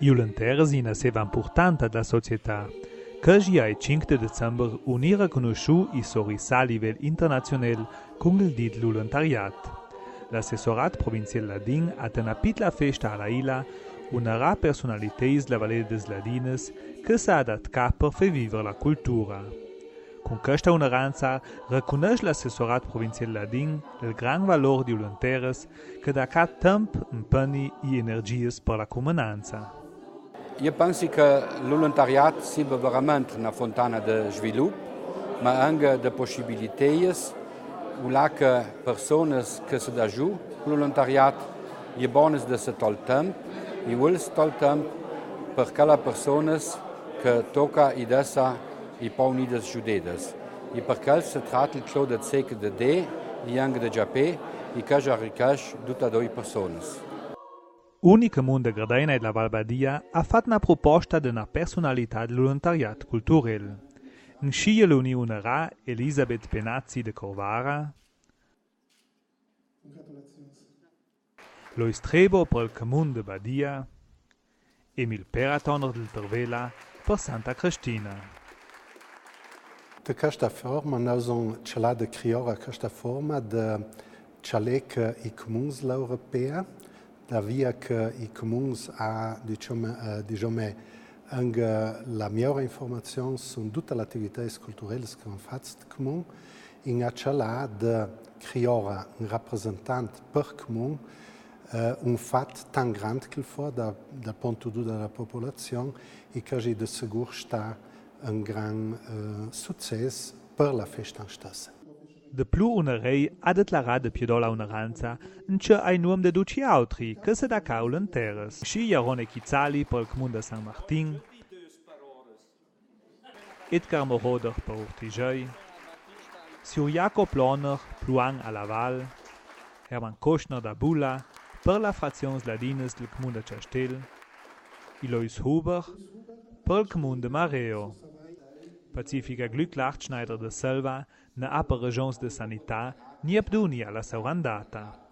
Iulentera sina seva importanta da società, che gia il 5 december unira conosciu i sorrisa a livel internazionale con il dit l'uluntariat. L'assessorat provincial ladin ha una pitla festa alla ila, un'ara personalités la Valle des Ladines che s'ha adatcat per fer vivere la cultura. Con questa onoranza riconosce l'assessorat provincial ladin il gran valor di volontaires che da cat temp, impegni e energies per la comunanza. Io penso che l'volontariat sia veramente una fontana di sviluppo, ma anche di possibilità, che persone che si danno giù, l'volontariat, è buono di se tol tempo, e vuole se tol tempo per quelle persone che tocca e dessa e poi non giudedes. E per quel si tratta il clo di zecche di D, e anche di Giappè, e che già ricasce tutte due persone. Unica Munde Gardena e la Valbadia ha fatto una proposta di una personalità del volontariat culturale. In scia l'Unione Ra Elisabeth Penazzi de Corvara, Lois Trebo per il Comune de Badia, Emil Peratoner del Tervela per Santa Cristina. De questa forma noi abbiamo cercato di creare questa forma di cercare i comuni europei, da via che i comuni hanno anche la migliore informazione su tutte le attività culturali che sono fatte nel comune, in a cercare di creare un rappresentante per comune, un fatto tan grande che fa dal punto di vista della popolazione e che è di sicuro sta un gran successo per la festa stessa. De più una rei ha declarato più la onoranza, in c'è ai nome di 12 altri che si da volontaires. Sci Jarone Chizzali per il Comune di San Martin, Edgar Moroder per Urtigei, Sir Jacob Lohner, Pluang a Laval, Hermann Koschner da Bulla per la frazione Ladines del Comune di Chastel, Elois Huber per il Comune di Mareo, Pacifica Glück-Lachschneider de Selva na Upper Regions de Sanità ni abduni alla saurandata.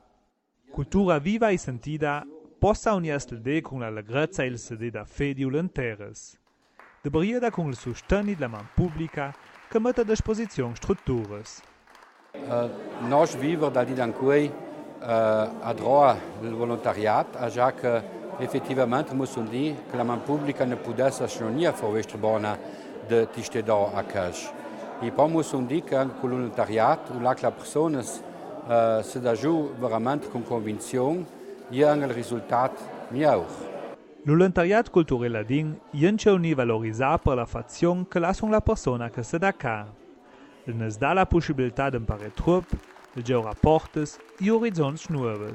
Cultura viva e sentida possa unirsi l'idea con l'allegrezza e il sede da fede volontaires. De brieda con il sostegno della man pubblica che mette a disposizione strutture. Noi viviamo da lì in cui a droit il volontariat, a già che effettivamente possiamo dire che la man pubblica ne potesse non fare questa buona di tistedò a cash. E poi possiamo dire che anche con il volontariat, où la persona si dà giù veramente con convinzione, e anche il risultato migliore. L'volontariat culturale ladin è un valorizzato per la fazione che lascia la persona che si dà ca. Il nos dà la possibilità di imparare troppo, di giocare rapporti e orizzonti nuovi.